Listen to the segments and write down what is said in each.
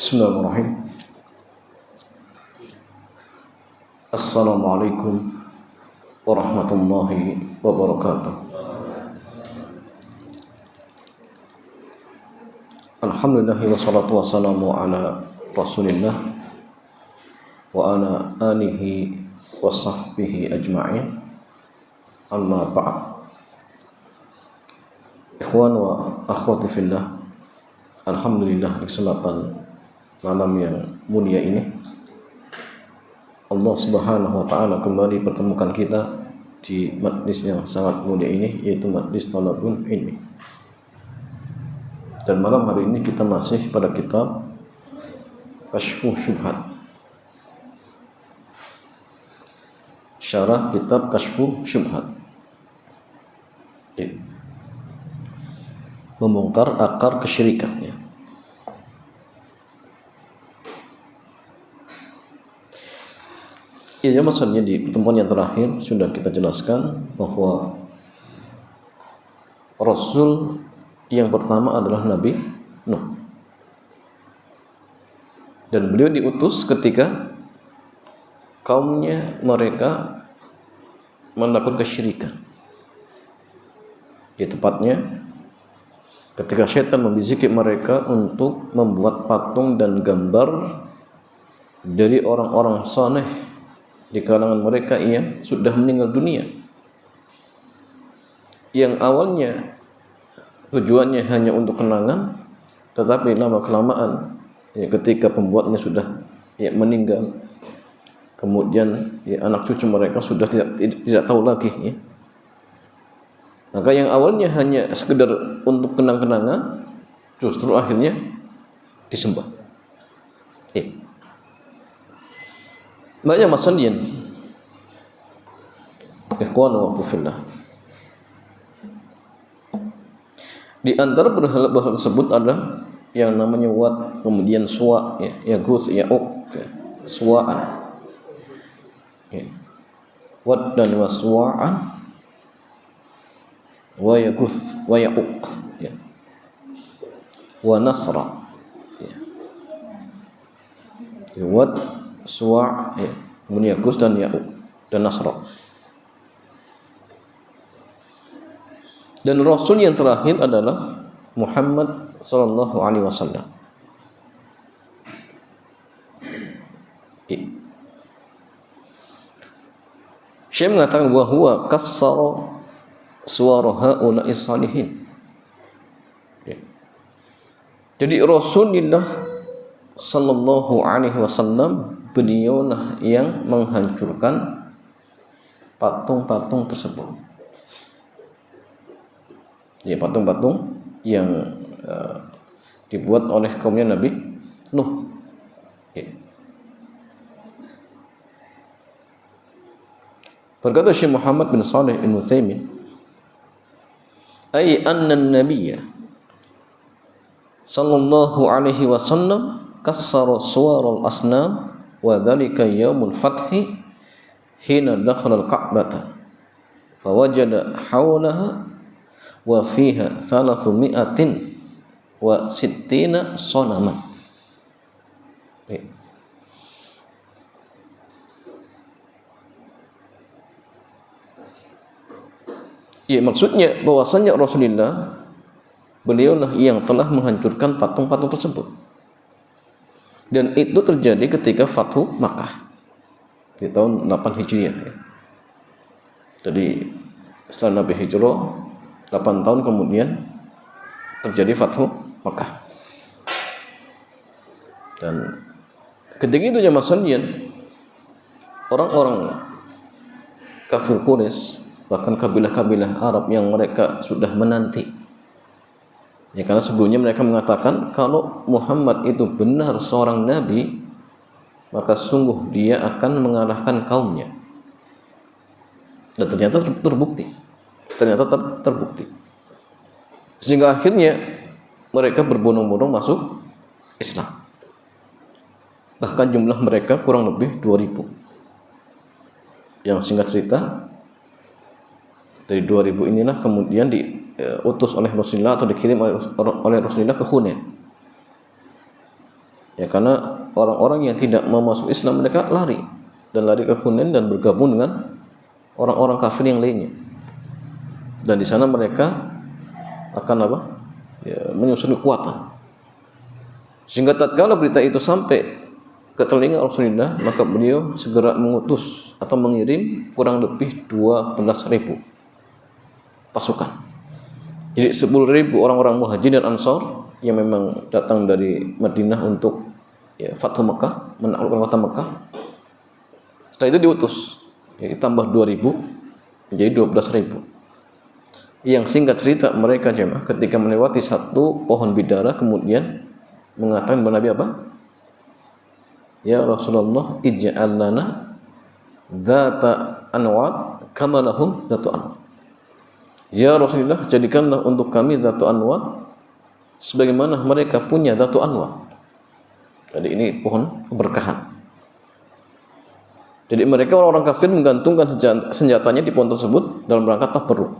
Bismillahirrahmanirrahim. Assalamualaikum warahmatullahi wabarakatuh. Alhamdulillah wassalatu wassalamu ala Rasulillah wa ala alihi wa sahbihi ajma'in. Amma ba'd. Ikhwan wa akhwati fillah, alhamdulillah, di kesempatan malam yang mulia ini Allah Subhanahu wa taala kembali pertemukan kita di majlis yang sangat mulia ini, yaitu majlis Thalabul Ilmi. Dan malam hari ini kita masih pada kitab Kashfu Syubhat, syarah kitab Kashfu Syubhat, membongkar akar kesyirikannya. Ya, maksudnya di pertemuan yang terakhir sudah kita jelaskan bahwa Rasul yang pertama adalah Nabi Nuh, dan beliau diutus ketika kaumnya mereka melakukan kesyirikan. Ya, tepatnya ketika syaitan membisiki mereka untuk membuat patung dan gambar dari orang-orang saleh di kalangan mereka yang sudah meninggal dunia, yang awalnya tujuannya hanya untuk kenangan, tetapi lama kelamaan ketika pembuatnya sudah meninggal, kemudian anak cucu mereka sudah tidak tahu lagi, maka yang awalnya hanya sekedar untuk kenang-kenangan justru akhirnya disembah. Banyak masalian, ikhwan wa fillah. Di antara berhala-berhala tersebut ada yang namanya Wat, kemudian Suwa, Yaguth, Ya'uq, Suwa'an. Wat dan Suwa'an, wa Yaguth, wa Ya'uq, wa Nasra. Wat, Suwa', kemudian Yaguth dan Ya'uq dan Nasra. Dan Rasul yang terakhir adalah Muhammad sallallahu alaihi wasallam. Syekh mengatakan bahwa huwa kassara suwara haula'i salihin. Jadi Rasulullah sallallahu alaihi wasallam, beliaulah yang menghancurkan patung-patung tersebut. Patung-patung yang dibuat oleh kaumnya Nabi Nuh. Berkata Syekh Muhammad bin Shalih Al-Utsaimin, ay anna an-nabiyya sallallahu alaihi wasallam kassara suwar al-asnam wa dhalika yaumul fathi hina dakhala al-ka'bata fawajada hawlaha wa fiha 360 sanaman. Maksudnya bahwasanya Rasulullah, beliaulah yang telah menghancurkan patung-patung tersebut. Dan itu terjadi ketika Fathu Makkah di tahun 8 Hijriah. Jadi setelah Nabi hijrah 8 tahun kemudian terjadi Fathu Makkah. Dan ketika itu jamaah sekalian, orang-orang kafir Quraisy, bahkan kabilah-kabilah Arab yang mereka sudah menanti, karena sebelumnya mereka mengatakan kalau Muhammad itu benar seorang nabi, maka sungguh dia akan mengalahkan kaumnya. Dan ternyata terbukti. Sehingga akhirnya mereka berbondong-bondong masuk Islam. Bahkan jumlah mereka kurang lebih 2000. Yang singkat cerita, dari 2000 inilah kemudian diutus oleh Rasulullah atau dikirim oleh Rasulullah ke Hunain. Ya, karena orang-orang yang tidak mau masuk Islam mereka lari ke Hunain dan bergabung dengan orang-orang kafir yang lainnya. Dan di sana mereka akan apa? Ya, menyusun kekuatan. Sehingga tatkala berita itu sampai ke telinga Rasulullah, maka beliau segera mengutus atau mengirim kurang lebih 12.000 pasukan. Jadi 10.000 orang-orang Muhajirin dan Ansar yang memang datang dari Madinah untuk Fathu Mekah, menaklukkan kota Mekah. Setelah itu diutus, ditambah 2.000 menjadi 12.000. Yang singkat cerita mereka jemaah ketika melewati satu pohon bidara kemudian mengatakan kepada Nabi apa? Ya Rasulullah, ij'al lana dzata anwat kama lahum dzatu anwat. Ya Rasulullah, jadikanlah untuk kami dzatu anwat sebagaimana mereka punya dzatu anwat. Jadi ini pohon keberkahan. Jadi mereka orang-orang kafir menggantungkan senjatanya di pohon tersebut dalam rangka tabarruk,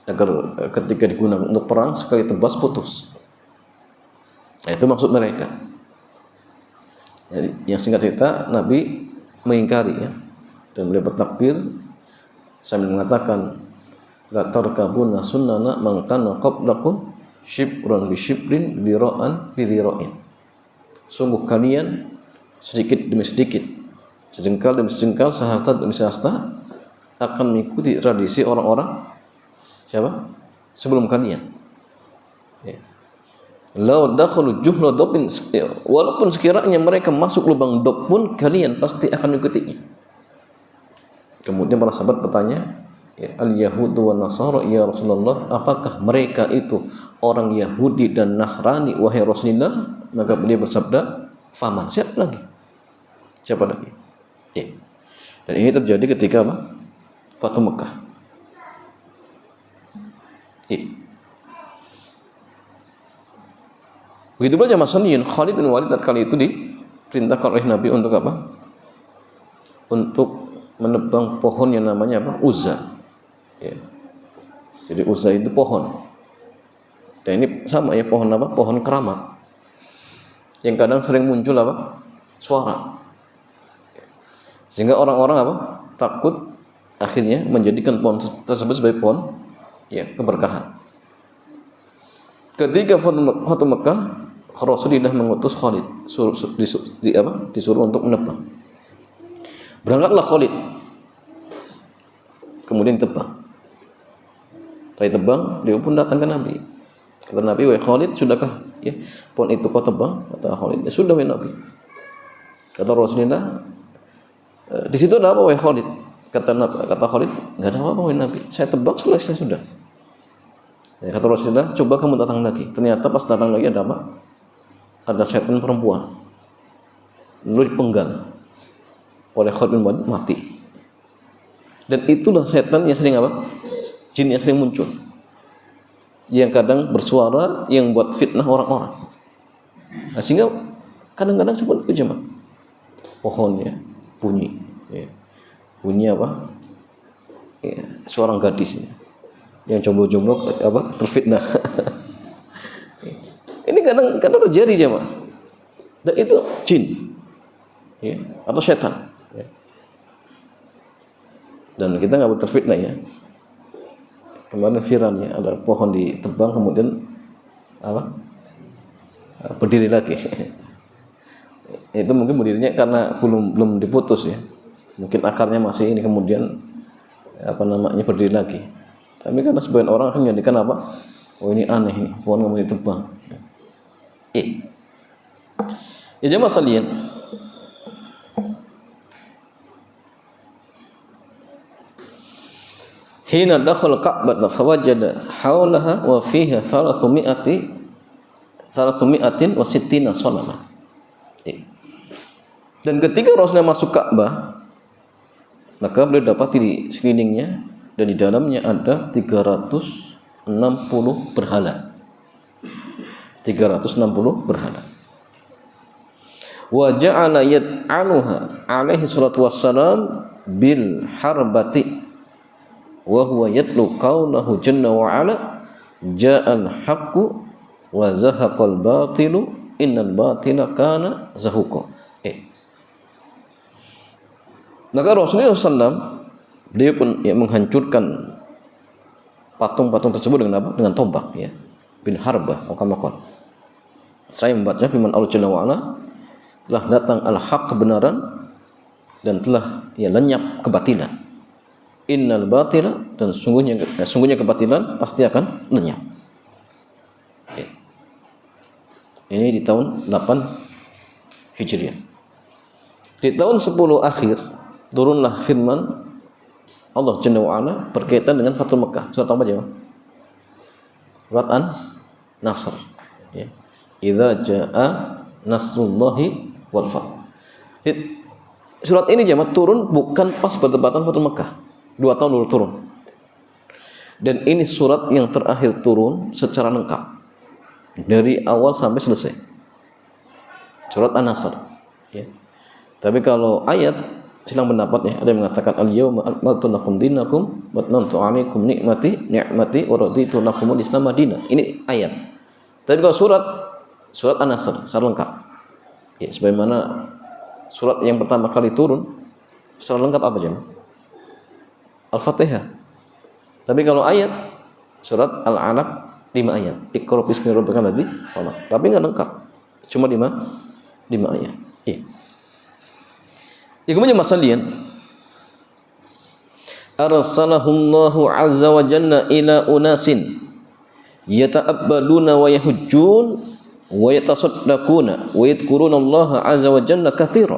agar ketika digunakan untuk perang sekali tebas putus. Nah, itu maksud mereka. Jadi, yang singkat cerita Nabi mengingkari ya, dan beliau bertakbir sambil mengatakan la tarkabuna sunnana man kana qablakum shibran bi shibrin dhira'an bi dhira'in. Sungguh kalian sedikit demi sedikit, sejengkal demi sejengkal, sehasta demi sehasta akan mengikuti tradisi orang-orang siapa? Sebelum kalian. Ya. Lau dakhalu juhra dobin, walaupun sekiranya mereka masuk lubang dob pun kalian pasti akan mengikutinya. Kemudian para sahabat bertanya, ya, al-yahudu wa nasara ya Rasulullah, apakah mereka itu orang Yahudi dan Nasrani wahai Rasulullah? Maka beliau bersabda, faman, siapa lagi? Siapa lagi? Ya. Dan ini terjadi ketika apa? Fathu Mekah. Ya. Begitu pula jamaah sunniyin, Khalid bin Walid kali itu diperintahkan oleh Nabi untuk apa? Untuk menebang pohon yang namanya apa? Uzza. Ya. Jadi Uzza itu pohon. Dan ini sama ya, pohon apa? Pohon keramat. Yang kadang sering muncul apa? Suara. Sehingga orang-orang apa? Takut akhirnya menjadikan pohon tersebut sebagai pohon ya keberkahan. Ketika Fathu Mekah, Rasulullah mengutus Khalid disuruh untuk menebang. Berangkatlah Khalid. Kemudian ditebang. Setelah tebang, beliau pun datang ke Nabi. Kata Nabi, wahai Khalid, sudahkah ya pohon itu kau tebang? Kata Khalid, ya sudah wahai Nabi. Kata Rasulullah, di situ ada apa wahai Khalid? Kata Khalid, enggak ada apa-apa wahai Nabi. Saya tebang selesai sudah. Ya, kata Rasulullah, coba kamu datang lagi. Ternyata pas datang lagi ada apa? Ada setan perempuan. Lalu dipenggal oleh Khalid bin Walid, mati. Dan itulah setan yang sering apa? Jin yang sering muncul. Yang kadang bersuara yang buat fitnah orang-orang. Nah, sehingga kadang-kadang seperti itu jemaah. Pohonnya bunyi. Ya. Bunyi apa? Ya, seorang gadis yang jomblo-jomblo apa? Terfitnah. Ini kadang terjadi jemaah. Dan itu jin. Ya, atau setan. Ya. Dan kita nggak boleh terfitnah ya. Kemarin viralnya ada pohon ditebang kemudian apa? Berdiri lagi. Itu mungkin berdirinya karena belum diputus ya. Mungkin akarnya masih ini kemudian apa namanya berdiri lagi. Tapi karena sebagian orang akan menjadikan apa? Oh ini aneh nih, pohon nggak mau ditebang. Ya jemaah sekalian. Hina dakhal Ka'bah fawajada haulaha wa fiha 360 sanama. Dan ketika Rasulullah masuk Ka'bah, maka beliau dapati di sekelilingnya dan di dalamnya ada 360 berhala. 360 berhala. Wa ja'ala yad'anuha alaihi salatu wassalam bil harbati wa huwa yatlu qaulahu jalla wa ala ja'al haqqu wa zahaqal batilu innal batila kana zahuqa. Maka Rasulullah SAW dia pun menghancurkan patung-patung tersebut dengan apa? Dengan tombak, ya. Bin harbah atau kamakon. Saya membaca firman Allah Jalla wa Ala, telah datang al-haq kebenaran dan telah lenyap kebatilan. Innal batila, dan sungguhnya kebatilan pasti akan lenyap. Ya. Ini di tahun 8 Hijriah. Di tahun 10 akhir turunlah firman Allah Jalla wa Ala berkaitan dengan Fathul Mekah. Surat apa aja? Surat An-Nasr. Ya. Idza jaa nasrullahi wal fath. Surat ini jemaah turun bukan pas bertepatan Fathul Mekah. 2 tahun dulu turun. Dan ini surat yang terakhir turun secara lengkap dari awal sampai selesai. Surat An-Nasr. Ya. Tapi kalau ayat silang pendapat, ya, ada yang mengatakan al-yawma akmaltu lakum dinakum wa atmamtu 'alaikum ni'mati wa raditu lakumul Islam madina. Ini ayat. Tapi kalau surat An-Nasr secara lengkap. Ya, sebagaimana surat yang pertama kali turun secara lengkap apa jemaah? Al-Fatihah. Tapi kalau ayat surat Al-Alaq 5 ayat. Iqra bismi rabbikal ladzi khalaq. Tapi enggak lengkap. Cuma 5 ayat. Iya. Ya, kemudian masalian arsalahullahu azza wa jalla ila unasin yata'abbaduna wa yahujjun wa yatasaddaquna wa yadhkuruna Allah azza wa jalla katsira.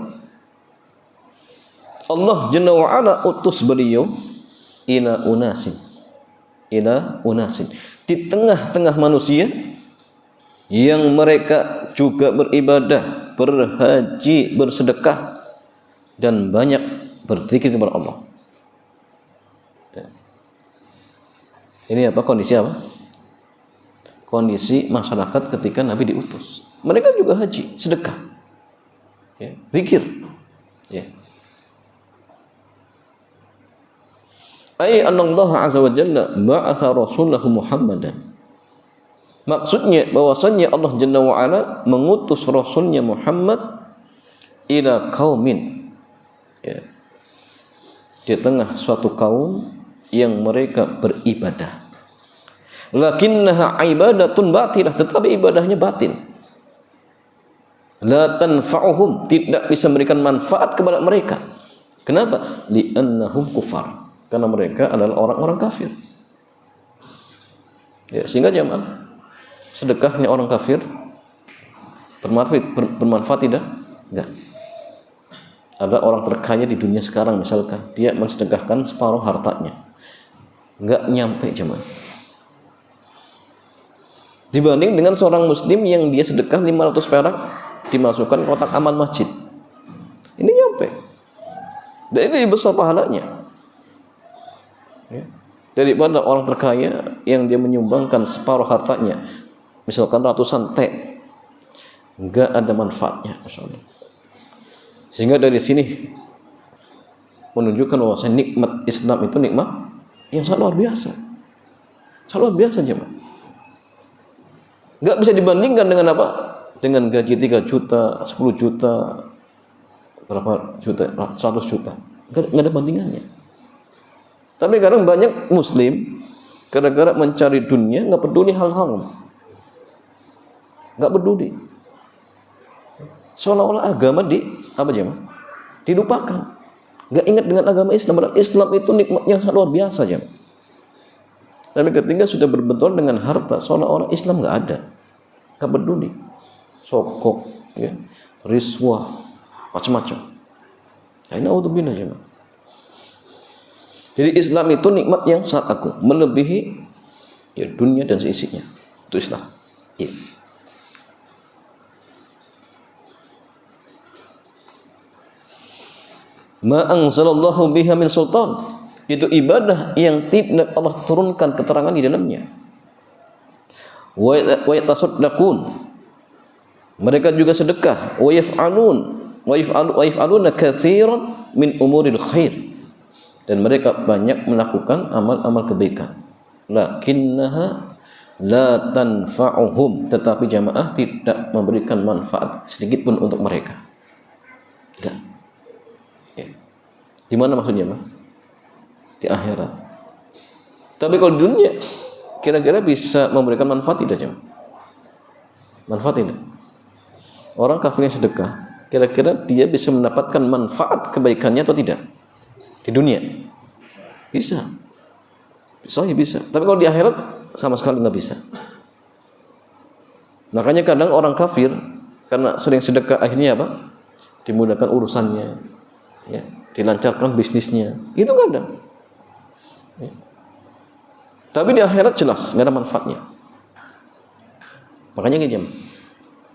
Allah Jalla wa Ala utus beliau ila unasin di tengah-tengah manusia yang mereka juga beribadah, berhaji, bersedekah dan banyak berzikir kepada Allah. Ini apa kondisi apa? Kondisi masyarakat ketika Nabi diutus. Mereka juga haji, sedekah, ya, zikir, ya. Ai anallahu azza wa jalla ba'atha rasulahu Muhammadan. Maksudnya bahwasanya Allah Jalla wa Ala mengutus rasulnya Muhammad ila qaumin, ya, di tengah suatu kaum yang mereka beribadah. Lakinnaha ibadatun batilah, tetapi ibadahnya batin. La tanfa'uhum, tidak bisa memberikan manfaat kepada mereka. Kenapa? Li'annahum kufar, karena mereka adalah orang-orang kafir. Ya, sehingga jamaah, sedekahnya orang kafir bermanfaat tidak? Enggak. Ada orang terkaya di dunia sekarang misalkan, dia mensedekahkan separuh hartanya, enggak nyampe jemaah, dibanding dengan seorang muslim yang dia sedekah 500 perak dimasukkan kotak amal masjid. Ini nyampe, dan ini lebih besar pahalanya, ya, daripada orang terkaya yang dia menyumbangkan separuh hartanya, misalkan ratusan T, enggak ada manfaatnya, maksudnya. Sehingga dari sini menunjukkan bahwa nikmat Islam itu nikmat yang sangat luar biasa. Sangat luar biasa jemaah. Enggak bisa dibandingkan dengan apa? Dengan gaji 3 juta, 10 juta, berapa juta, 100 juta. Enggak ada bandingannya. Tapi kadang banyak muslim gara-gara mencari dunia enggak peduli hal-hal. Enggak peduli. Seolah-olah agama dilupakan, nggak ingat dengan agama Islam. Padahal Islam itu nikmat yang sangat luar biasa, jemaah. Tapi ketika sudah berbenturan dengan harta, seolah-olah Islam nggak ada, nggak peduli, sokok, ya, riswah, macam-macam. Nah, ini auzubillah, jemaah. Jadi Islam itu nikmat yang sangat agung, melebihi, ya, dunia dan seisinya. Itu Islam. Ya. Ma anzalallahu biha min sultan, itu ibadah yang tidak Allah turunkan keterangan di dalamnya. Wa yatasaddaqun, mereka juga sedekah. Wa yaf'aluna katsiran min umuril khair, dan mereka banyak melakukan amal-amal kebaikan. Lakinnaha la tanfa'uhum, tetapi jamaah tidak memberikan manfaat sedikit pun untuk mereka. Tidak. Ya. Di mana maksudnya, Pak? Di akhirat. Tapi kalau di dunia, kira-kira bisa memberikan manfaat tidak, jemaah? Manfaat tidak? Orang kafir yang sedekah, kira-kira dia bisa mendapatkan manfaat kebaikannya atau tidak? Di dunia? Bisa. Soalnya bisa. Tapi kalau di akhirat sama sekali nggak bisa. Makanya kadang orang kafir karena sering sedekah akhirnya apa? Dimudahkan urusannya, ya, dilancarkan bisnisnya. Itu kadang. Ya. Tapi di akhirat jelas nggak ada manfaatnya. Makanya gini,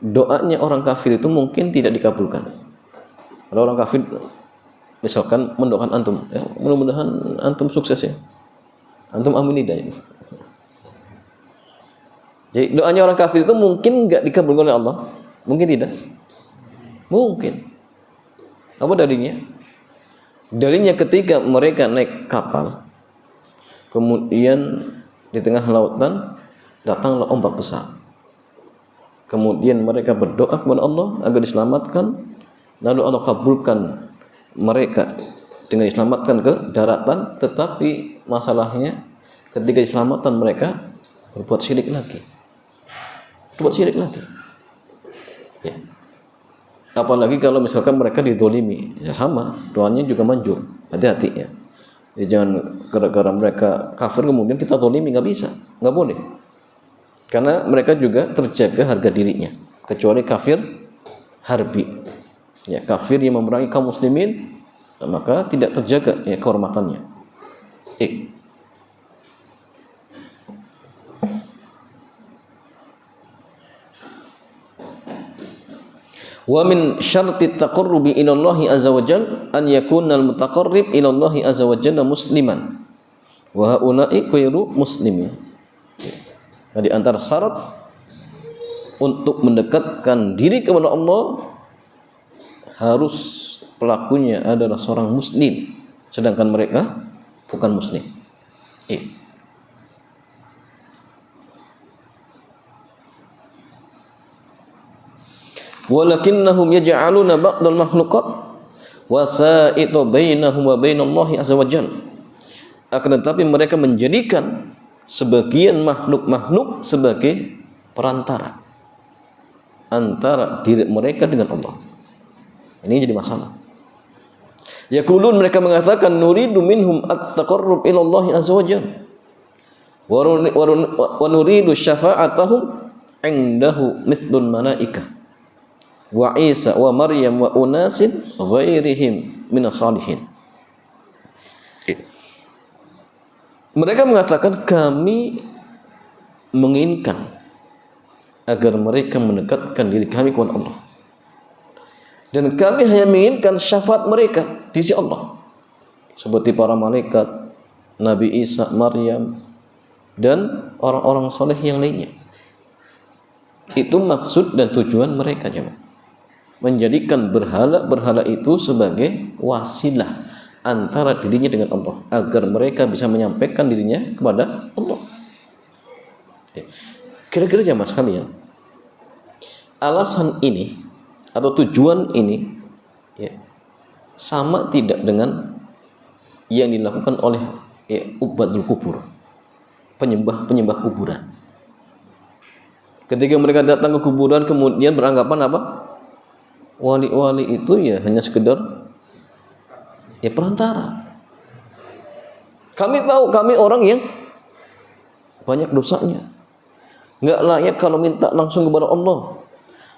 doanya orang kafir itu mungkin tidak dikabulkan. Kalau orang kafir misalkan mendoakan antum, ya, mudah-mudahan antum sukses ya. Antum amin hidayah. Jadi doanya orang kafir itu mungkin nggak dikabulkan oleh Allah, mungkin tidak, mungkin. Apa dalilnya? Dalilnya ketika mereka naik kapal, kemudian di tengah lautan datanglah ombak besar. Kemudian mereka berdoa kepada Allah agar diselamatkan, lalu Allah kabulkan mereka dengan diselamatkan ke daratan. Tetapi masalahnya ketika diselamatkan mereka berbuat syirik lagi. Ya. Apalagi kalau misalkan mereka didolimi, ya sama, doanya juga manjur. Hati-hati ya. Ya jangan gara-gara mereka kafir kemudian kita dolimi, nggak bisa, nggak boleh. Karena mereka juga terjaga harga dirinya, kecuali kafir harbi, ya, kafir yang memerangi kaum muslimin, maka tidak terjaga ya kehormatannya. Wa min syarti taqarrubi ila Allah azza wa jalla an yakuna al-mutaqarrib ila Allah azza wa jalla musliman wa haula'i ghairu muslimin. Nah, di antara syarat untuk mendekatkan diri kepada Allah harus pelakunya adalah seorang muslim, sedangkan mereka bukan muslim. Walakinnahum yaj'aluna ba'dal makhluqat wasa'ita bainahum wa bainallahi azza wa jalla. Akan tetapi mereka menjadikan sebagian makhluk-makhluk sebagai perantara antara diri mereka dengan Allah. Ini jadi masalah. Yaqulun, mereka mengatakan nuridu minhum at-taqarrub ila Allah azza wa jalla wa nuridu syafa'atahum indahu mithlul malaikah wa Isa wa Maryam wa unasin ghairihim minas salihin. Mereka mengatakan kami menginginkan agar mereka mendekatkan diri kami kepada Allah, dan kami hanya menginginkan syafaat mereka di sisi Allah seperti para malaikat, Nabi Isa, Maryam, dan orang-orang soleh yang lainnya. Itu maksud dan tujuan mereka, jemaah, menjadikan berhala-berhala itu sebagai wasilah antara dirinya dengan Allah agar mereka bisa menyampaikan dirinya kepada Allah. Kira-kira jemaah sekalian, alasan ini atau tujuan ini ya, sama tidak dengan yang dilakukan oleh ubadul kubur, penyembah kuburan. Ketika mereka datang ke kuburan kemudian beranggapan apa? Wali-wali itu ya hanya sekedar ya perantara. Kami tahu kami orang yang banyak dosanya, nggak layak kalau minta langsung kepada Allah,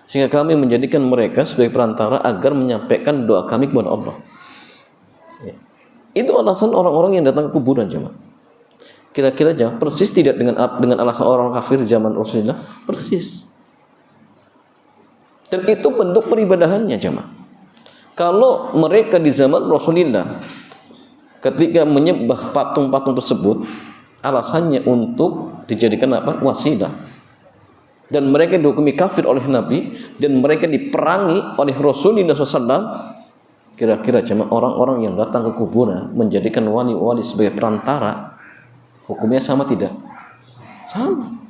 sehingga kami menjadikan mereka sebagai perantara agar menyampaikan doa kami kepada Allah. Ya. Itu alasan orang-orang yang datang ke kuburan, jemaah. Kira-kira jemaah persis tidak dengan alasan orang kafir zaman Rasulullah? Persis. Dan itu bentuk peribadahannya, jemaah. Kalau mereka di zaman Rasulullah ketika menyembah patung-patung tersebut, alasannya untuk dijadikan apa? Wasilah. Dan mereka dihukumi kafir oleh Nabi dan mereka diperangi oleh Rasulullah SAW. Kira-kira jemaah orang-orang yang datang ke kuburan menjadikan wali-wali sebagai perantara, hukumnya sama tidak? Sama.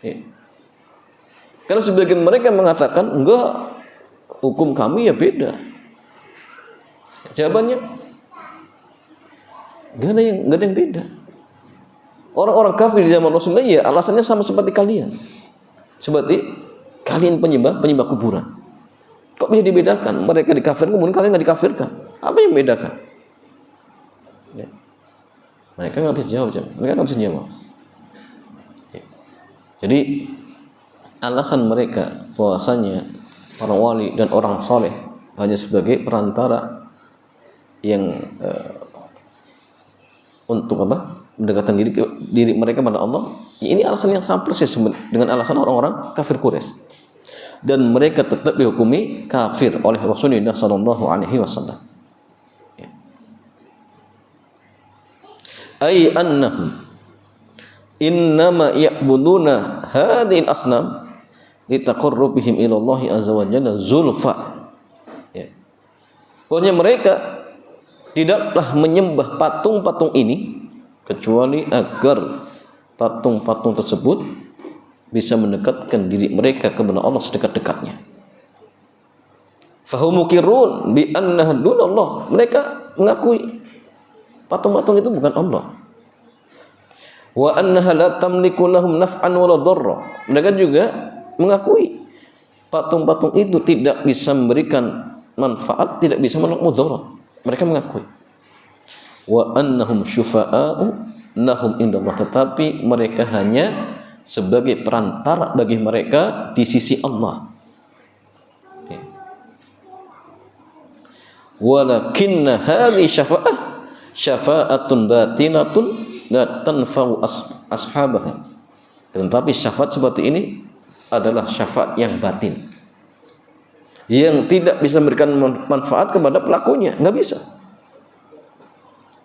Ya. Karena sebagian mereka mengatakan enggak, hukum kami ya beda. Jawabannya enggak ada yang beda. Orang-orang kafir di zaman Rasulullah ya alasannya sama seperti kalian. Seperti kalian penyembah kuburan. Kok bisa dibedakan? Mereka dikafirkan, kemudian kalian nggak dikafirkan. Apa yang membedakan? Ya. Mereka nggak bisa jawab. Mereka nggak bisa jawab. Ya. Jadi alasan mereka bahwasanya para wali dan orang soleh hanya sebagai perantara yang untuk apa? Mendekatkan diri mereka pada Allah. Ini alasan yang sama persis dengan alasan orang-orang kafir Quraisy. Dan mereka tetap dihukumi kafir oleh Rasulullah sallallahu alaihi wasallam. Ay annahum innama ya'buduna hadhil asnam litaqarrubihim ila Allah azza wa jalla zulfa. Ya. Pokoknya mereka tidaklah menyembah patung-patung ini kecuali agar patung-patung tersebut bisa mendekatkan diri mereka kepada Allah sedekat-dekatnya. Fahum muqirrun bi annaha dunallah. Mereka mengakui patung-patung itu bukan Allah. Wa annaha la tamliku lahum naf'an wala dharra. Mereka juga mengakui patung-patung itu tidak bisa memberikan manfaat, tidak bisa menolak mudarat. Mereka mengakui. Wa annahum syufa'a'u lahum indallah, tetapi mereka hanya sebagai perantara bagi mereka di sisi Allah. Walakinna hadhihi syafa'atun batinatun la tanfa'u ashabaha. Tetapi syafaat seperti ini adalah syafaat yang batin, yang tidak bisa memberikan manfaat kepada pelakunya, nggak bisa.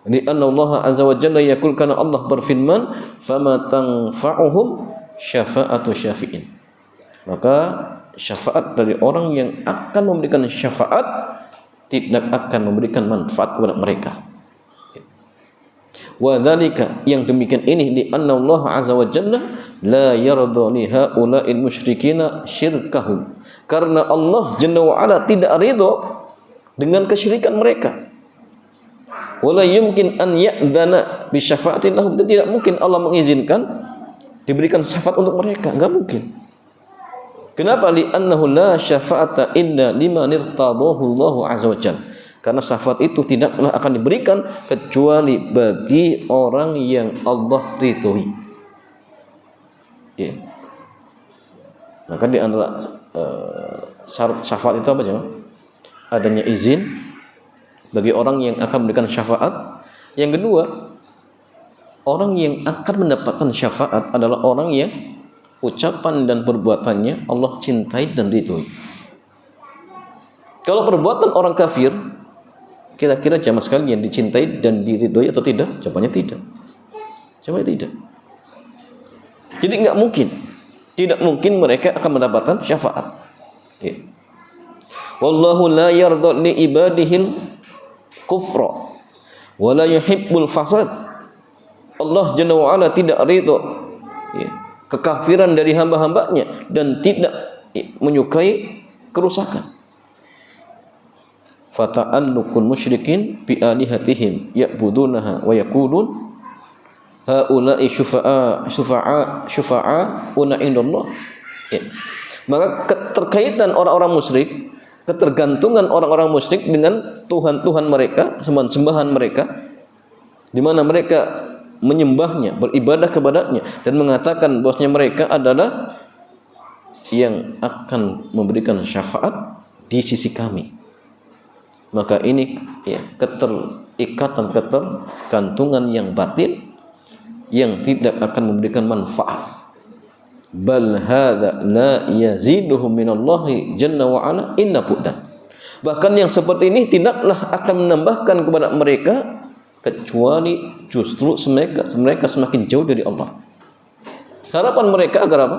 Di anna Allah azza wa jalla yaqul, kana Allah berfirman, fama tanfa'uhum syafa'atu syafi'in. Maka syafaat dari orang yang akan memberikan syafaat tidak akan memberikan manfaat kepada mereka. Wa dzalika, yang demikian ini, di anna Allah azza wa jalla la yarda li haula'il musyrikina syirkahum. Karena Allah jalla wa ala tidak ridha dengan kesyirikan mereka. Wala yumkin an ya'dana bi syafa'atin lahum. Tidak mungkin Allah mengizinkan diberikan syafaat untuk mereka, enggak mungkin. Kenapa? Li annahu la syafa'ata illa liman irtadahu Allah azza wajalla. Karena syafaat itu tidaklah akan diberikan kecuali bagi orang yang Allah ridhoi. Ya. Maka di antara syarat syafaat itu apa, jemaah? Adanya izin bagi orang yang akan memberikan syafaat. Yang kedua, orang yang akan mendapatkan syafaat adalah orang yang ucapan dan perbuatannya Allah cintai dan ridhoi. Kalau perbuatan orang kafir, kira-kira jamaah sekalian dicintai dan diridhoi atau tidak? Jawabannya tidak. Jawabannya tidak. Jadi tidak mungkin mereka akan mendapatkan syafaat. Ya. Wallahu la yarda li ibadihil kufra wa la yuhibbul fasad. Allah Jalla wa Ala tidak ridha, ya, kekafiran dari hamba-hambanya dan tidak menyukai kerusakan. Fata'alluqul musyrikin bi alihatihim ya'budunaha wa yaqulun haula'i syufa'a indallah. Ya. Maka keterkaitan orang-orang musyrik, ketergantungan orang-orang musyrik dengan Tuhan-Tuhan mereka, sembahan mereka, di mana mereka menyembahnya, beribadah kepadanya dan mengatakan bahwasanya mereka adalah yang akan memberikan syafaat di sisi kami. Maka ini ya, ketergantungan yang batin yang tidak akan memberikan manfaat. Bal hadza la yaziduhum minallahi jalla wa ala illa bu'dan. Bahkan yang seperti ini tidaklah akan menambahkan kepada mereka kecuali justru mereka semakin jauh dari Allah. Harapan mereka agar apa?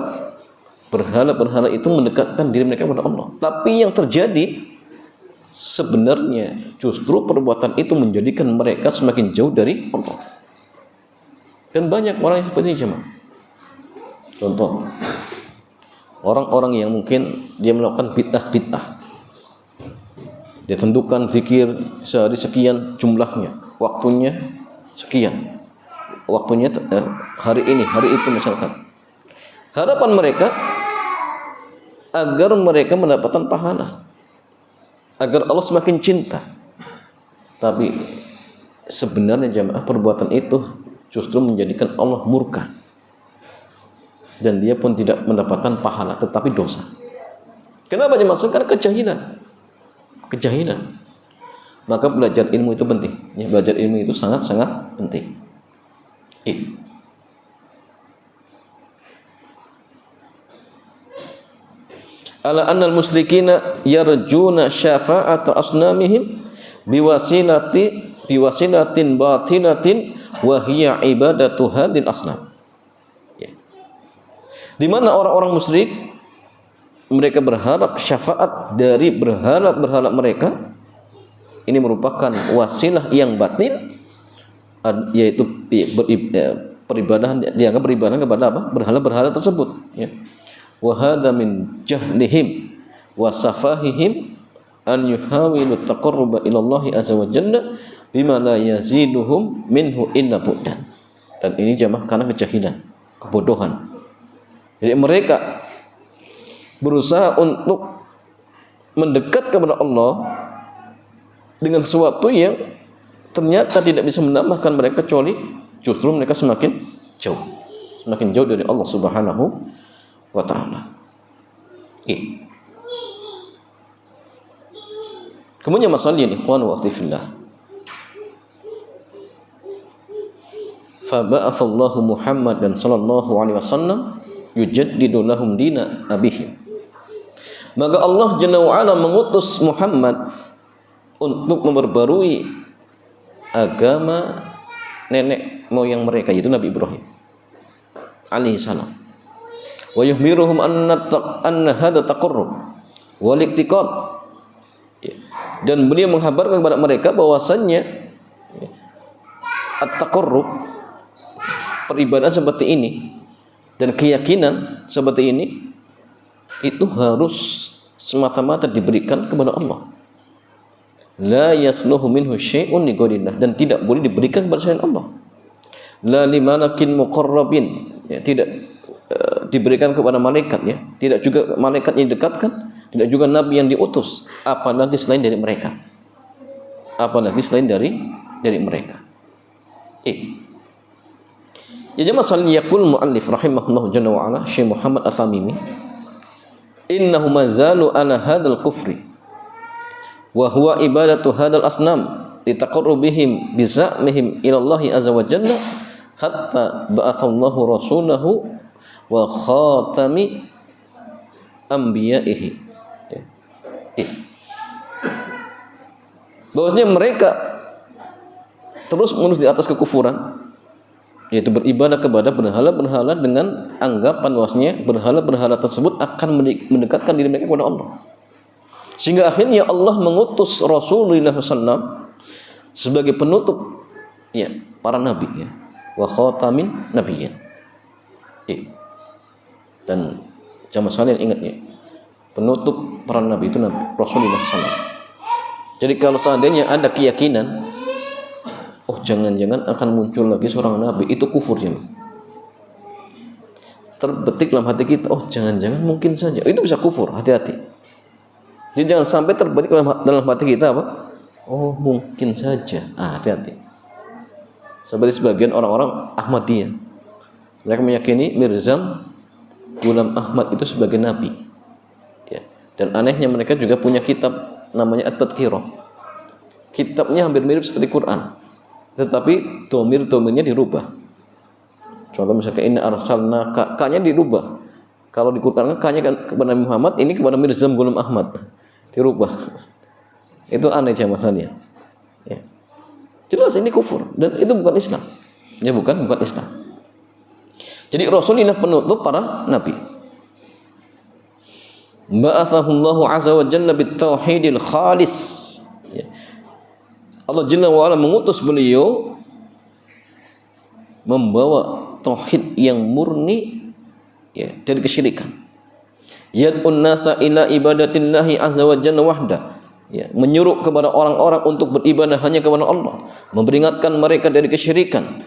Berhala-berhala itu mendekatkan diri mereka kepada Allah. Tapi yang terjadi sebenarnya justru perbuatan itu menjadikan mereka semakin jauh dari Allah. Dan banyak orang yang seperti ini, jemaah. Contoh, Orang-orang yang mungkin dia melakukan bid'ah-bid'ah. Dia tentukan zikir sehari sekian jumlahnya, waktunya sekian. Waktunya hari ini, hari itu misalkan. Harapan mereka agar mereka mendapatkan pahala, agar Allah semakin cinta. Tapi sebenarnya jamaah, perbuatan itu justru menjadikan Allah murka, dan dia pun tidak mendapatkan pahala tetapi dosa. Kenapa jemaah? Karena kejahilan. Maka belajar ilmu itu penting ya, belajar ilmu itu sangat-sangat penting. Ala annal musyrikina yarjuna syafa'ata asnamihim biwasilatin batinatin wa hiya ibadatu hadil asnam. Di mana orang-orang musyrik mereka berharap syafaat dari berhala-berhala mereka. Ini merupakan wasilah yang batin, yaitu peribadahan, dianggap beribadah kepada apa? Berhala-berhala tersebut ya. Wa hadza min jahlihim wa safahihim an yuhawilu taqarruba ila Allah azza wa jalla bima la yaziduhum minhu illa bu'dan. Dan ini jamaah karena kejahilan, kebodohan. Jadi mereka berusaha untuk mendekat kepada Allah dengan sesuatu yang ternyata tidak bisa menambahkan mereka, kecuali justru mereka semakin jauh dari Allah Subhanahu wa ta'ala. Kemudian masalah ini, ikhwan wa akhwati fillah. Fa ba'atsallahu Muhammadan sallallahu alaihi wasallam yujaddidu lahum dina abihim. Maka Allah Jalla wa Ala mengutus Muhammad untuk memperbarui agama nenek moyang mereka, yaitu Nabi Ibrahim alaihi salam. Wa yuhmiruhum anna hadha taqarrub wal iktiqad. Dan beliau menghabarkan kepada mereka bahwasannya at-taqarrub, peribadahan seperti ini dan keyakinan seperti ini itu harus semata-mata diberikan kepada Allah. La yasluhu minhu syai'un li ghairillah, dan tidak boleh diberikan kepada selain Allah. La limalakin muqarrabin, ya, tidak diberikan kepada malaikat ya, tidak juga malaikat yang didekatkan, tidak juga nabi yang diutus, apalagi selain dari mereka. Ya jemaah sekalian, yaqul muallif rahimahullah jalla wa ala, Syekh Muhammad At-Tamimi, innahu mazalu ala hadzal kufri wa huwa ibadatu hadzal asnam litaqarrubihim bi za'mihim ila Allah azza wa jalla hatta ba'athallahu rasulahu wa khatami anbiya'ihi. Bahwasanya mereka terus menerus di atas kekufuran, yaitu beribadah kepada berhala-berhala dengan anggapan bahwasanya berhala-berhala tersebut akan mendekatkan diri mereka kepada Allah. Sehingga akhirnya Allah mengutus Rasulullah SAW sebagai penutup ya para nabi ya, wa khatamin nabiyyin. Dan jamaah sekalian ingat ya, penutup para nabi itu Nabi Rasulullah SAW. Jadi kalau seandainya ada keyakinan, oh jangan-jangan akan muncul lagi seorang nabi, itu kufur ya. Terbetik dalam hati kita, oh jangan-jangan mungkin saja, itu bisa kufur, hati-hati. Jadi jangan sampai terbetik dalam hati kita apa? Oh mungkin saja, hati-hati. Seperti sebagian orang-orang Ahmadiyah, mereka meyakini Mirza Ghulam Ahmad itu sebagai nabi ya. Dan anehnya mereka juga punya kitab namanya At-Tadhkirah. Kitabnya hampir mirip seperti Quran, tetapi domir-domirnya dirubah. Contoh misalnya inna arsalna, ka-nya dirubah. Kalau di Quran ka-nya kan kepada Nabi Muhammad, ini kepada Mirza Ghulam Ahmad, dirubah. Itu aneh jamaahnya. Ya. Jelas ini kufur dan itu bukan Islam. Ya bukan Islam. Jadi Rasulullah penutup para nabi. Ba'athahullahu azza wa jalla bitauhidil khalis. Ya. Allah Jalla wa Ala mengutus beliau membawa tauhid yang murni ya, dari kesyirikan. Yad'un nasa ila ibadatillahi azza wa jalla wahda. Ya, menyuruh kepada orang-orang untuk beribadah hanya kepada Allah, memperingatkan mereka dari kesyirikan.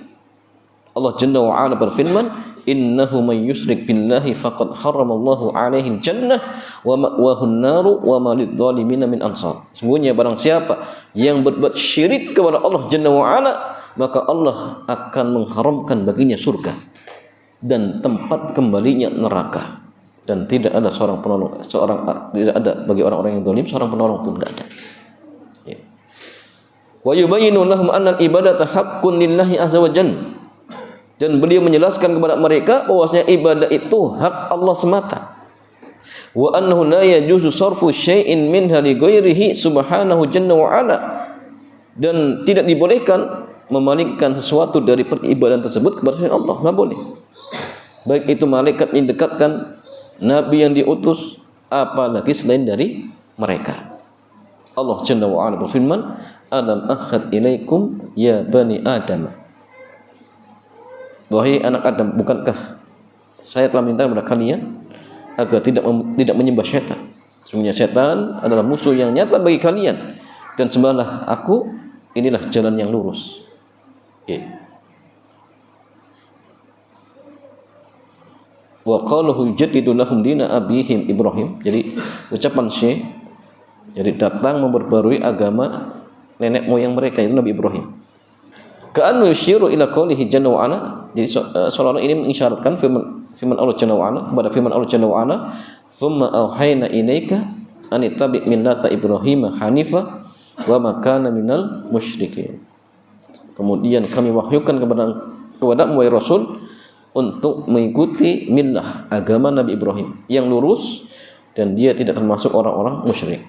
Allah Jalla wa Ala berfirman, "Innahu may yusyrik billahi faqad haramallahu 'alaihi al-jannah wa ma'wahu an-naru wa ma lidh-dhalimin min ansar." Sungguhnya barang siapa yang berbuat syirik kepada Allah Jalla wa Ala, maka Allah akan mengharamkan baginya surga dan tempat kembalinya neraka. Dan tidak ada seorang penolong, tidak ada bagi orang-orang yang zalim seorang penolong pun tidak ada. Ya. Wa yubayyinu lahum anna al-ibadata haqqun lillahi azza wa jalla. Dan beliau menjelaskan kepada mereka bahwasanya ibadah itu hak Allah semata. Wa annahu la yajuzu sarfu syai'in minha li ghairihi subhanahu jalla wa ala. Dan tidak dibolehkan memalingkan sesuatu dari peribadahan tersebut kepada selain Allah, enggak boleh. Baik itu malaikat yang dekatkan, nabi yang diutus, apalagi selain dari mereka. Allah Jalla wa Ala berfirman, "Alam ahad ilaikum ya bani Adam." Wahai anak Adam, bukankah saya telah minta kepada kalian agar tidak menyembah syaitan? Sungguhnya syaitan adalah musuh yang nyata bagi kalian, dan sembahlah aku, inilah jalan yang lurus. Wa qaluhu yujaddidu lahum dina abihim Ibrahim. Jadi ucapan Syekh, jadi datang memperbarui agama nenek moyang mereka, itu Nabi Ibrahim. Ka'annu yushiru ila qoulihi jalla wa ala. Jadi seolah-olah ini mengisyaratkan firman Allah Jalla wa ala, kepada firman Allah Jalla wa ala, "Tsumma auhayna ilaika an ittabi' millata Ibrahim hanifa wa ma kana minal musyrikin." Kemudian kami wahyukan kepadamu wahai Rasul untuk mengikuti millah agama Nabi Ibrahim yang lurus dan dia tidak termasuk orang-orang musyrik.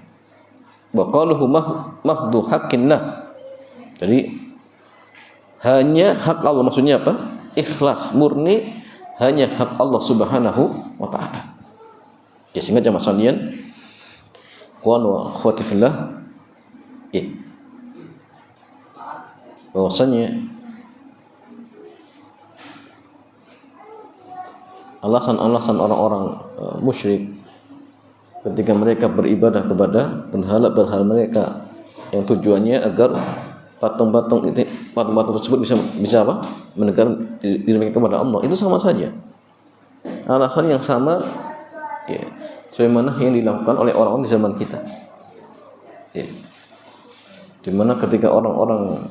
Wa qaluhu mahdu haqqillah. Jadi hanya hak Allah, maksudnya apa? Ikhlas murni, hanya hak Allah Subhanahu wa taala. Ya, sehingga jamaah sekalian, qul wa akhwati fillah, bahwasanya alasan-alasan orang-orang musyrik ketika mereka beribadah kepada berhala-berhala mereka yang tujuannya agar patung-patung tersebut bisa apa? Mendekatkan diri mereka kepada Allah, itu sama saja. Alasan yang sama, ya, sebagaimana yang dilakukan oleh orang-orang di zaman kita. Ya. Di mana ketika orang-orang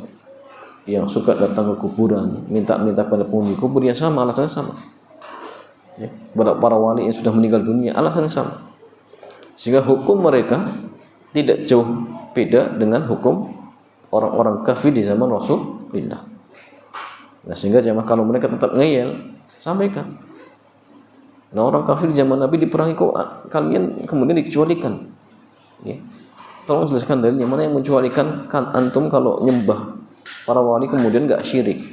yang suka datang ke kuburan, minta-minta kepada penghuni kubur, ya sama, alasannya sama. Ya, kepada para wali yang sudah meninggal dunia, alasannya sama. Sehingga hukum mereka tidak jauh beda dengan hukum orang-orang kafir di zaman Rasulullah. Nah, sehingga jemaah kalau mereka tetap ngeyel, sampaikan. Nah, orang kafir di zaman Nabi diperangi, kok kalian kemudian dikecualikan? Ya. Tolong jelaskan dalilnya, mana yang mengecualikan kan antum kalau nyembah para wali kemudian enggak syirik.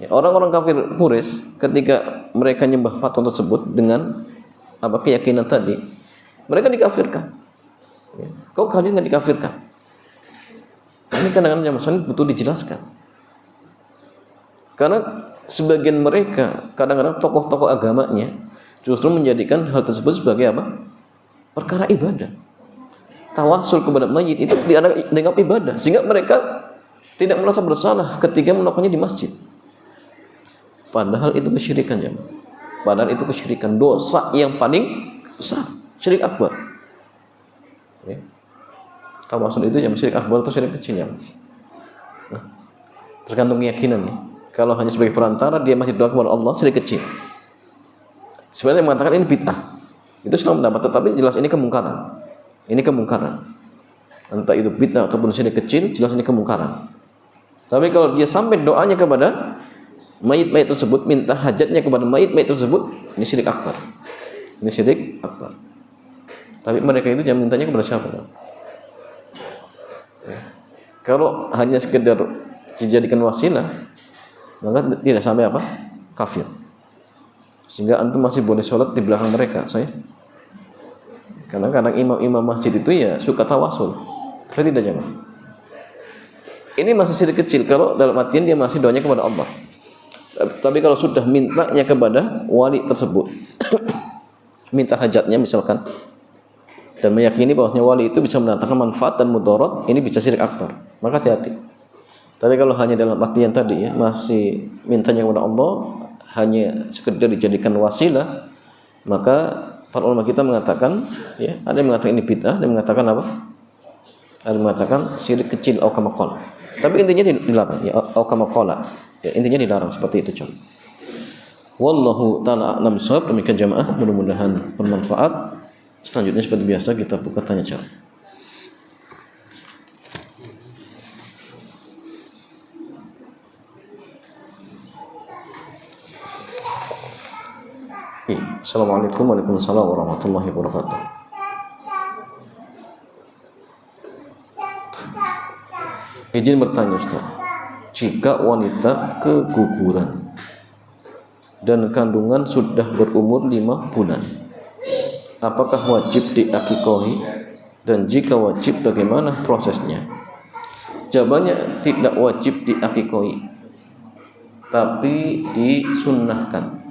Ya, orang-orang kafir Quraisy ketika mereka nyembah patung tersebut dengan apa keyakinan tadi, mereka dikafirkan. Ya. Kok kalian enggak dikafirkan? Ini kadang-kadang masalah betul dijelaskan. Karena sebagian mereka kadang-kadang tokoh-tokoh agamanya justru menjadikan hal tersebut sebagai apa? Perkara ibadah. Tawasul kepada mayit itu dianggap ibadah, sehingga mereka tidak merasa bersalah ketika melakukannya di masjid. Padahal itu kesyirikan, ya. Padahal itu kesyirikan, dosa yang paling besar, syirik akbar. Ya. Tawasul itu yang syirik akbar atau syirik kecil, ya. Nah, tergantung keyakinan, ya. Kalau hanya sebagai perantara dia masih doa kepada Allah, syirik kecil. Sebenarnya mengatakan ini bid'ah, itu Islam mendapat, tetapi jelas ini kemungkaran. Ini kemungkaran. Entah itu bid'ah ataupun syirik kecil, jelas ini kemungkaran. Tapi kalau dia sampai doanya kepada mayit-mayit tersebut, minta hajatnya kepada mayit-mayit tersebut, ini syirik akbar. Ini syirik akbar. Tapi mereka itu jangan mintanya kepada siapa? Ya. Kalau hanya sekedar dijadikan wasilah, maka tidak sampai apa? Kafir. Sehingga antum masih boleh sholat di belakang mereka, saya. Karena kadang imam-imam masjid itu ya suka tawasul. Saya tidak jangan. Ini masih syirik kecil kalau dalam artian dia masih doanya kepada Allah. Tapi kalau sudah mintanya kepada wali tersebut, minta hajatnya misalkan, dan meyakini bahwasanya wali itu bisa mendatangkan manfaat dan mudarat, ini bisa syirik akbar. Maka hati-hati. Tapi kalau hanya dalam artian tadi ya, masih mintanya kepada Allah, hanya sekedar dijadikan wasilah, maka para ulama kita mengatakan, ya, ada yang mengatakan ini bid'ah, ada yang mengatakan apa? Ada yang mengatakan syirik kecil atau kama qala. Tapi intinya dilarang, ya, atau kama qala. Ya, intinya dilarang seperti itu, coba. Wallahu ta'ala a'lam bishawab. Demikian jamaah, mudah-mudahan bermanfaat. Selanjutnya seperti biasa kita buka tanya jawab. Assalamualaikum warahmatullahi wabarakatuh. Izin bertanya Ustaz, jika wanita keguguran dan kandungan sudah berumur 5 bulan, apakah wajib diakikohi, dan jika wajib bagaimana prosesnya? Jawabannya tidak wajib diakikohi, tapi disunnahkan.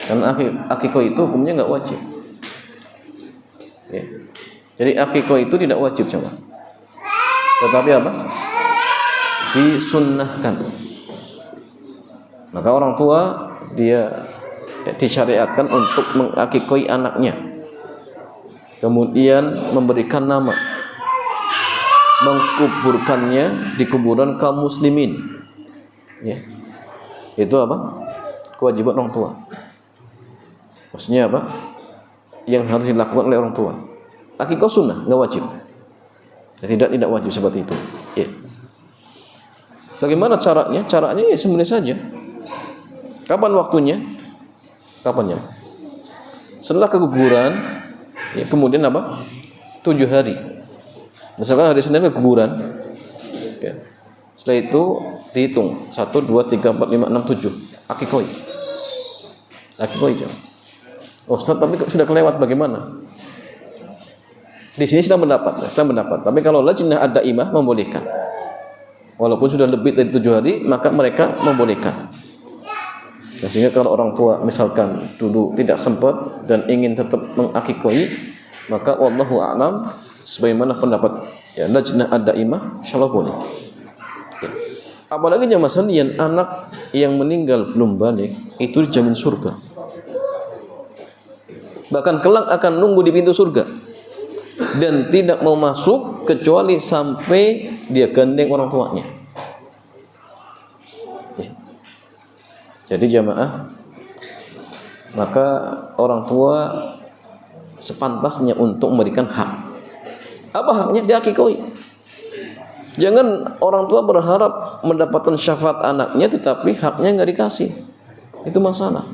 Karena akikoh itu hukumnya nggak wajib. Ya. Jadi akikoh itu tidak wajib, coba. Tetapi apa? Disunnahkan. Maka orang tua dia disyariatkan untuk mengakikoi anaknya, kemudian memberikan nama, mengkuburkannya di kuburan kaum muslimin. Ya. Itu apa? Kewajiban orang tua. Maksudnya apa? Yang harus dilakukan oleh orang tua. Akikah sunnah, nggak wajib. Tidak wajib seperti itu. Ya. Bagaimana caranya? Caranya ya sebenarnya saja. Kapan waktunya? Kapannya? Setelah keguguran, ya, kemudian apa? 7 hari. Misalkan hari Senin keguguran, ya. Setelah itu dihitung 1, 2, 3, 4, 5, 6, 7. Akikoi. Akikoi jam. Oh, Ustaz, tapi sudah kelewat bagaimana? Di sini sudah mendapat. Tapi kalau lajnah ad-daimah membolehkan. Walaupun sudah lebih dari 7 hari, maka mereka membolehkan. Nah, sehingga kalau orang tua misalkan dulu tidak sempat dan ingin tetap mengakikoi, maka wallahu a'lam, sebagaimana pendapat ya lajnah ad-daimah, insyaallah boleh. Ya. Apalagi jamaah sekalian, anak yang meninggal belum balik itu dijamin surga. Bahkan kelak akan nunggu di pintu surga dan tidak mau masuk kecuali sampai dia gandeng orang tuanya. Jadi jamaah, maka orang tua sepantasnya untuk memberikan hak. Apa haknya? Diakikoi. Jangan orang tua berharap mendapatkan syafaat anaknya tetapi haknya nggak dikasih. Itu masalah.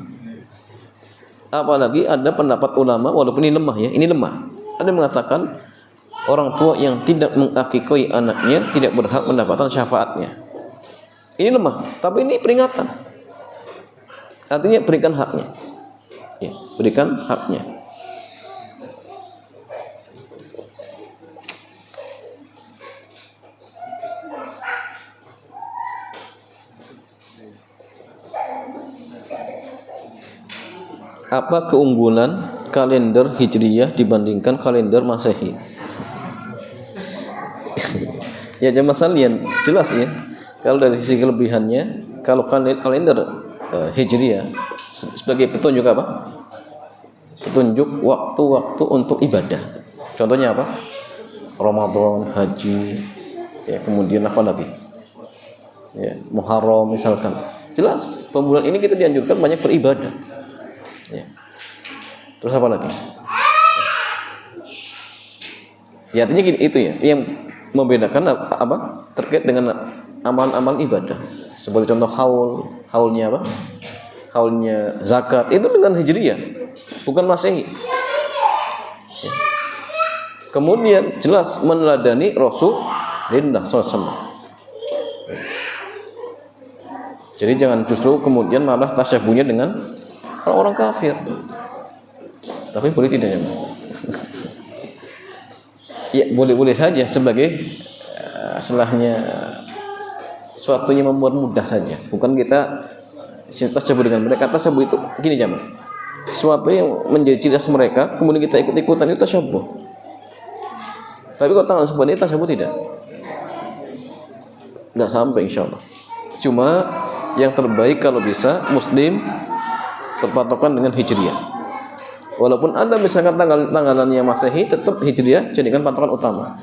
Apalagi ada pendapat ulama, walaupun ini lemah ya, ini lemah. Ada yang mengatakan orang tua yang tidak mengakikoi anaknya tidak berhak mendapatkan syafaatnya. Ini lemah, tapi ini peringatan. Artinya berikan haknya. Ya, berikan haknya. Apa keunggulan kalender Hijriyah dibandingkan kalender Masehi? Ya jemaah sekalian, jelas ya. Kalau dari sisi kelebihannya, kalau kalender Hijriyah sebagai petunjuk apa? Petunjuk waktu-waktu untuk ibadah. Contohnya apa? Ramadan, haji, ya, kemudian apa lagi? Ya, Muharram misalkan. Jelas, bulan ini kita dianjurkan banyak beribadah. Ya. Terus apa lagi? Ya artinya gini, itu ya yang membedakan apa? Terkait dengan amalan-amalan ibadah. Seperti contoh haulnya apa? Haulnya zakat itu dengan Hijriyah, bukan Masehi. Ya. Kemudian jelas meneladani Rasulullah SAW. Jadi jangan justru kemudian malah tasyabuhnya dengan orang-orang kafir. Tapi boleh tidak ya? Ya boleh-boleh saja sebagai selahnya suatunya membuat mudah saja. Bukan kita tasyabuh dengan mereka. Tasyabuh itu gini jamaah. sesuatu yang menjadi ciri khas mereka, kemudian kita ikut-ikutan, itu tasyabbuh. Tapi kalau tangan seperti ini tasyabbuh tidak sampai insyaallah. Cuma yang terbaik kalau bisa Muslim berpatokan dengan Hijriah. Walaupun ada misalkan tanggalannya Masehi, tetap Hijriah jadikan patokan utama.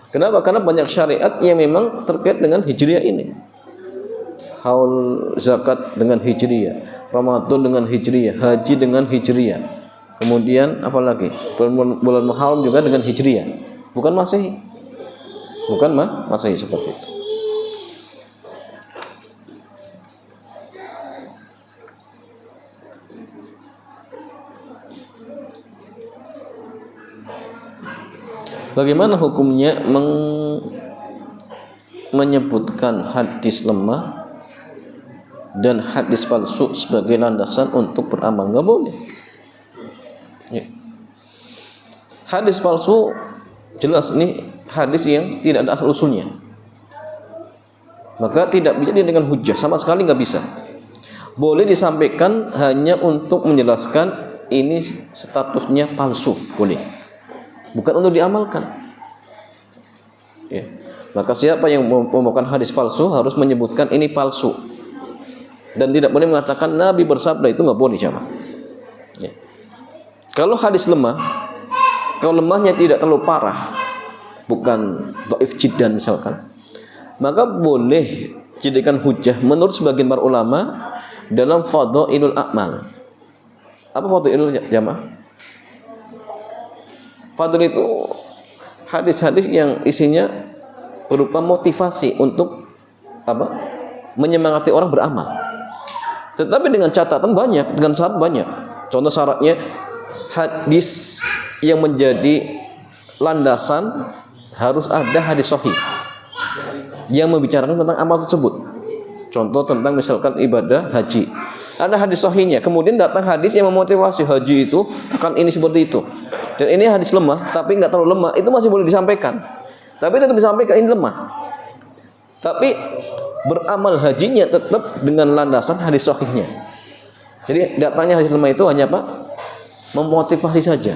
Kenapa? Karena banyak syariat yang memang terkait dengan Hijriah ini. Haul zakat dengan Hijriah, Ramadan dengan Hijriah, haji dengan Hijriah. Kemudian apalagi? Bulan Muharram juga dengan Hijriah. Bukan Masehi. Bukan Masehi seperti itu. Bagaimana hukumnya menyebutkan hadis lemah dan hadis palsu sebagai landasan untuk beramal? Nggak boleh. Ya. Hadis palsu jelas ini hadis yang tidak ada asal usulnya, maka tidak bisa dengan hujah, sama sekali nggak bisa. Boleh disampaikan hanya untuk menjelaskan ini statusnya palsu, boleh, bukan untuk diamalkan. Ya. Maka siapa yang membawakan hadis palsu harus menyebutkan ini palsu, dan tidak boleh mengatakan Nabi bersabda, itu nggak boleh jamaah. Ya. Kalau hadis lemah, kalau lemahnya tidak terlalu parah, bukan dhaif jiddan misalkan, maka boleh jadikan hujah menurut sebagian para ulama dalam fadhailul a'mal. Apa fadhailul jamaah? Fadl itu hadis-hadis yang isinya berupa motivasi untuk apa? Menyemangati orang beramal. Tetapi dengan catatan banyak, dengan syarat banyak. Contoh syaratnya, hadis yang menjadi landasan harus ada hadis sahih yang membicarakan tentang amal tersebut. Contoh tentang misalkan ibadah haji, ada hadis sahihnya. Kemudian datang hadis yang memotivasi haji itu akan ini seperti itu. Dan ini hadis lemah, tapi nggak terlalu lemah, itu masih boleh disampaikan. Tapi tetap disampaikan ini lemah. Tapi beramal hajinya tetap dengan landasan hadis sahihnya. Jadi datangnya hadis lemah itu hanya apa? Memotivasi saja,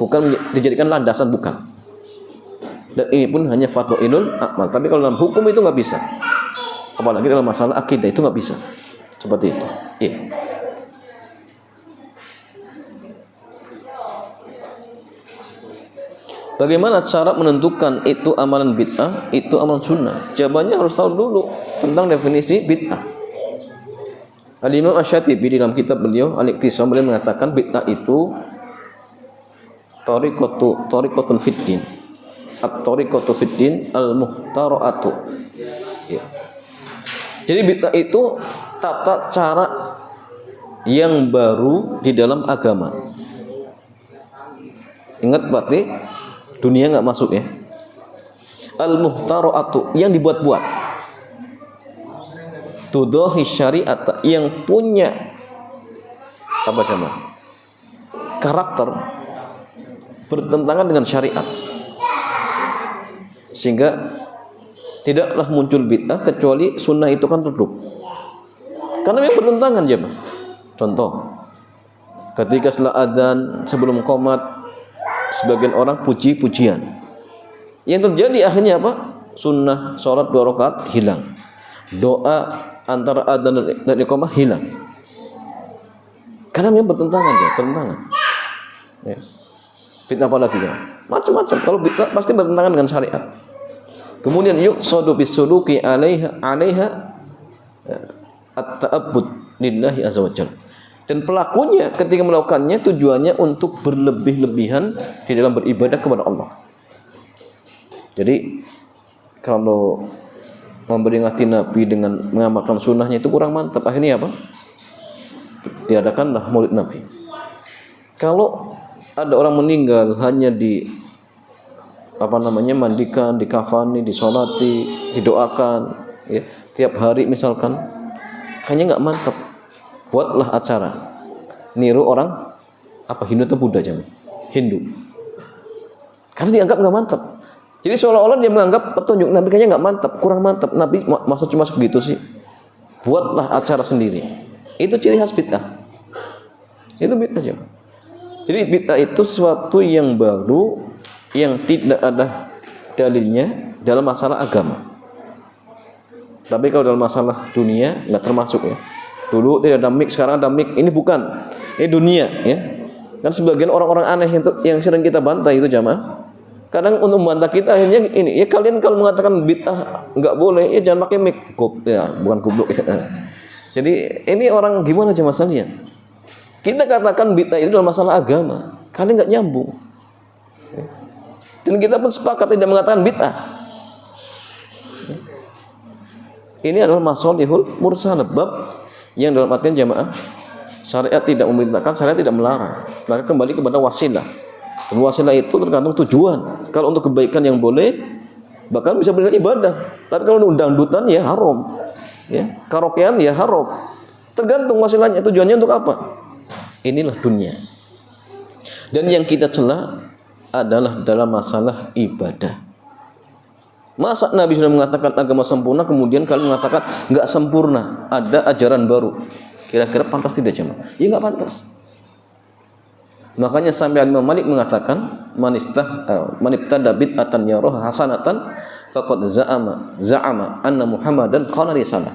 bukan dijadikan landasan, bukan. Dan ini pun hanya fadhailul a'mal. Tapi kalau dalam hukum itu nggak bisa. Apalagi dalam masalah akidah itu nggak bisa. Seperti itu. Iya. Bagaimana cara menentukan itu amalan bid'ah, itu amalan sunnah? Jawabannya harus tahu dulu tentang definisi bid'ah. Al-Imam Asy-Syatibi di dalam kitab beliau Al-Iqtisam, beliau mengatakan bid'ah itu tariqatun fiddin. At-tariqatu fiddin al-muhtara'atu. Ya. Jadi bid'ah itu tata cara yang baru di dalam agama. Ingat berarti dunia nggak masuk ya. Al-muhtara'atu, yang dibuat-buat. Tudahi syariat, yang punya apa nama? Karakter bertentangan dengan syariat. Sehingga tidaklah muncul bid'ah kecuali sunnah itu kan redup. Karena yang bertentangan jemaah. Contoh, ketika setelah adzan sebelum qomat, sebagian orang puji-pujian. Yang terjadi akhirnya apa? Sunnah sholat 2 rakaat hilang. Doa antara adzan dan iqamah hilang. Karena yang bertentangan ya, bertentangan. Ya. Bid'ah apa lagi ya? Macam-macam. Kalau bid'ah pasti bertentangan dengan syariat. Kemudian yuqsadu bisuluki 'alaiha at-ta'abbud lillahi azza wajalla. Dan pelakunya ketika melakukannya tujuannya untuk berlebih-lebihan di dalam beribadah kepada Allah. Jadi kalau memperingati Nabi dengan mengamalkan sunnahnya itu kurang mantap. Akhirnya apa? Diadakanlah maulid Nabi. Kalau ada orang meninggal hanya di mandikan, dikafani, disolati, didoakan ya, tiap hari misalkan, kayaknya nggak mantap. Buatlah acara niru orang Hindu atau Buddha jemaah. Hindu. Karena dianggap nggak mantap. Jadi seolah-olah dia menganggap petunjuk Nabi kayaknya nggak mantap, kurang mantap. Nabi maksud cuma begitu sih. Buatlah acara sendiri. Itu ciri khas bid'ah. Itu bid'ah jemaah. Jadi bid'ah itu sesuatu yang baru yang tidak ada dalilnya dalam masalah agama. Tapi kalau dalam masalah dunia nggak termasuk ya. Dulu tidak ada mic, sekarang ada mic. Ini bukan, ini dunia ya. Kan sebagian orang-orang aneh yang sering kita bantah itu jamaah. Kadang untuk membantah kita akhirnya ini ya, kalian kalau mengatakan bid'ah nggak boleh ya jangan pakai mic. Ya bukan goblok ya. Jadi ini orang gimana jemaah sekalian? Kita katakan bid'ah itu dalam masalah agama, kalian nggak nyambung. Dan kita pun sepakat tidak mengatakan bid'ah. Ini adalah masalihul mursalah, bab yang dalam artian jamaah syariat tidak memerintahkan, syariat tidak melarang. Maka kembali kepada wasilah. Dan wasilah itu tergantung tujuan. Kalau untuk kebaikan yang boleh, bahkan bisa beribadah ibadah. Tapi kalau untuk dangdutan ya haram. Ya, karaokean ya haram. Tergantung wasilahnya, tujuannya untuk apa? Inilah dunia. Dan yang kita cela adalah dalam masalah ibadah. Masa Nabi sudah mengatakan agama sempurna, kemudian kalian mengatakan enggak sempurna, ada ajaran baru. Kira-kira pantas tidak jemaah? Ya enggak pantas. Makanya sampai Imam Malik mengatakan manibtada bid'atan yaraha hasanatan faqad za'ama anna Muhammadan qala risalah.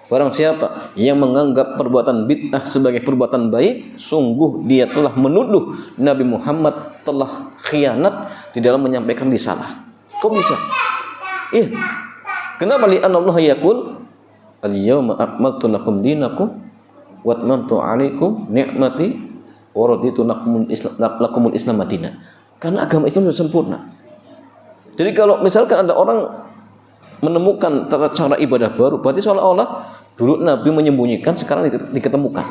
Barang siapa yang menganggap perbuatan bid'ah sebagai perbuatan baik, sungguh dia telah menuduh Nabi Muhammad telah khianat di dalam menyampaikan risalah. Kok bisa? Iya. Kenapa li'anna Allah yaqul al-yawma akmaltu lakum dinakum wa atmamtu 'alaikum ni'mati wa raditu lakumul Islam madina. Karena agama Islam sudah sempurna. Jadi kalau misalkan ada orang menemukan tata cara ibadah baru, berarti seolah-olah dulu Nabi menyembunyikan, sekarang diketemukan.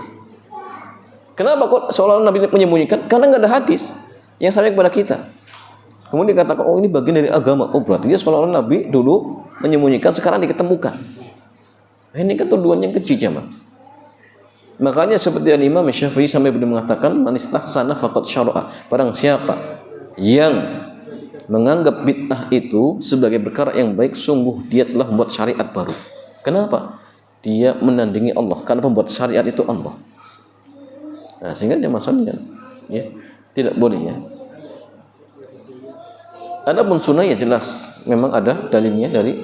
Kenapa kok seolah-olah Nabi menyembunyikan? Karena nggak ada hadis yang sampai kepada kita. Kemudian dikatakan, oh ini bagian dari agama. Oh berarti dia seolah-olah Nabi dulu menyembunyikan, sekarang diketemukan. Ini kan tuduhan yang keji jemaah. Makanya seperti Imam Syafi'i sampai beliau mengatakan, man istahsana faqad syara'a. Barang siapa yang menganggap bid'ah itu sebagai perkara yang baik, sungguh dia telah membuat syariat baru. Kenapa? Dia menandingi Allah, karena pembuat syariat itu Allah. Nah, sehingga dia maksudnya ya, tidak boleh ya. Adapun sunnah ya jelas memang ada dalilnya dari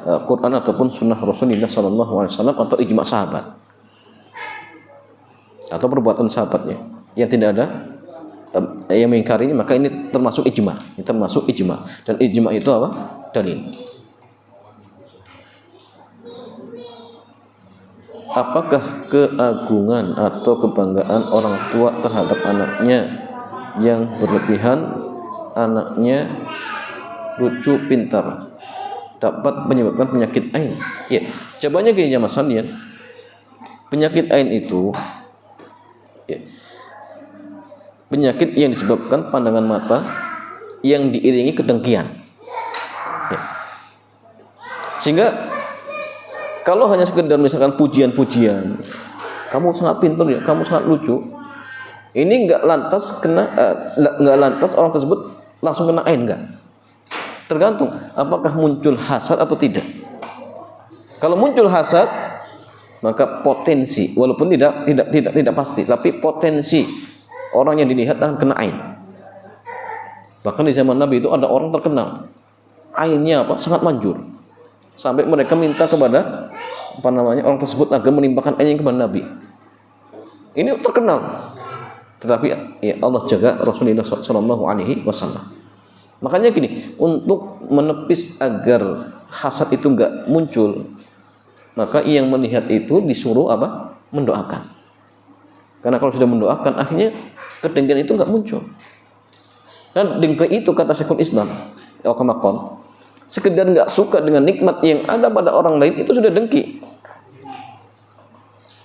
Quran ataupun sunnah Rasulullah SAW atau ijma' sahabat atau perbuatan sahabatnya yang tidak ada yang mengingkarinya, maka ini termasuk ijma'. Ini termasuk ijma'. Dan ijma' itu apa? Dalil. Apakah keagungan atau kebanggaan orang tua terhadap anaknya yang berlebihan, anaknya lucu, pintar, dapat menyebabkan penyakit ain? Ya, jawabannya gini ya Mas Sandian. Penyakit ain itu ya, penyakit yang disebabkan pandangan mata yang diiringi kedengkian. Ya. Sehingga kalau hanya sekedar misalkan pujian-pujian, kamu sangat pintar ya, kamu sangat lucu, ini nggak lantas orang tersebut langsung kena ain, enggak. Tergantung apakah muncul hasad atau tidak. Kalau muncul hasad, maka potensi, walaupun tidak pasti, tapi potensi orang yang dilihat akan kena ain. Bahkan di zaman Nabi itu ada orang terkenal, ainnya sangat manjur, sampai mereka minta kepada orang tersebut agar menimpakan ainnya kepada Nabi. Ini terkenal, tetapi ya Allah jaga Rasulullah SAW. Makanya gini, untuk menepis agar hasad itu enggak muncul, maka yang melihat itu disuruh mendoakan. Karena kalau sudah mendoakan, akhirnya kedengkian itu enggak muncul. Dan dengki itu kata Syekhul Islam, Al-Qamakon, sekedar enggak suka dengan nikmat yang ada pada orang lain, itu sudah dengki.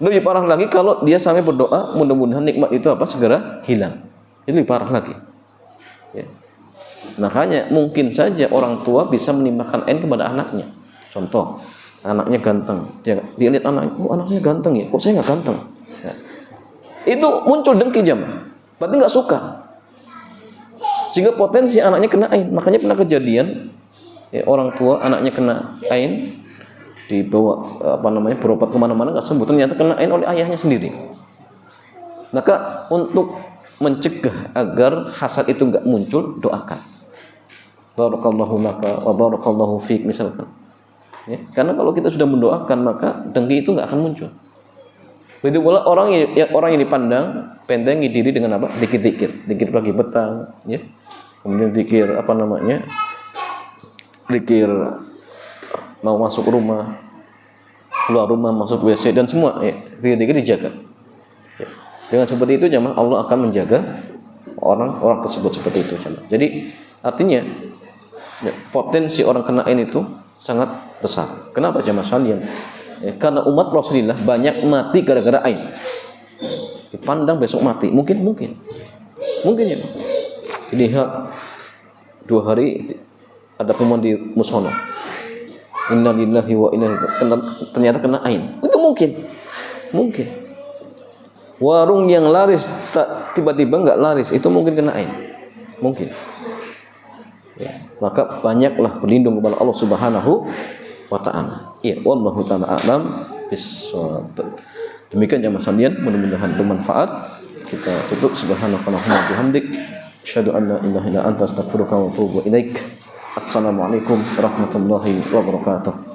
Lebih parah lagi kalau dia sampai berdoa mudah-mudahan nikmat itu segera hilang. Itu lebih parah lagi. Ya. Makanya mungkin saja orang tua bisa menimpakan ain kepada anaknya. Contoh, anaknya ganteng, dia lihat anaknya, oh anaknya ganteng ya, kok saya nggak ganteng? Ya. Itu muncul dengki berarti nggak suka, sehingga potensi anaknya kena ain. Makanya pernah kejadian ya, orang tua anaknya kena ain, dibawa berobat kemana-mana nggak sembuh, ternyata kena ain oleh ayahnya sendiri. Maka untuk mencegah agar hasad itu enggak muncul, doakan. Barakallahu laka wa barakallahu fiik misalkan. Ya, karena kalau kita sudah mendoakan maka dengki itu enggak akan muncul. Begitu pula orang yang dipandang pendengi diri dengan apa? Zikir-zikir, zikir pagi petang, ya. Kemudian zikir zikir mau masuk rumah, keluar rumah, masuk WC dan semua, ya. Zikir-zikir dijaga. Ya. Dengan seperti itu jemaah Allah akan menjaga orang tersebut seperti itu jemaah. Jadi artinya ya, potensi orang kena ain itu sangat besar. Kenapa jemaah sekalian? Ya, karena umat Rasulullah banyak mati gara-gara ain. Dipandang besok mati, mungkin ya. Dilihat 2 hari ada pengumuman di musola. Innalillahi wa inna ilaihi, ternyata kena ain. Itu mungkin. Warung yang laris tiba-tiba enggak laris, itu mungkin kena ain. Mungkin. Ya, maka banyaklah berlindung kepada Allah Subhanahu wa ta'ala. Ya, wallahu ta'ala a'lam bissawab. Demikian jemaah sekalian, mudah-mudahan bermanfaat. Kita tutup. Subhanakallahumma wa bihamdik, asyhadu an la ilaha illa anta, astaghfiruka wa atubu ilaik. Assalamualaikum warahmatullahi wabarakatuh.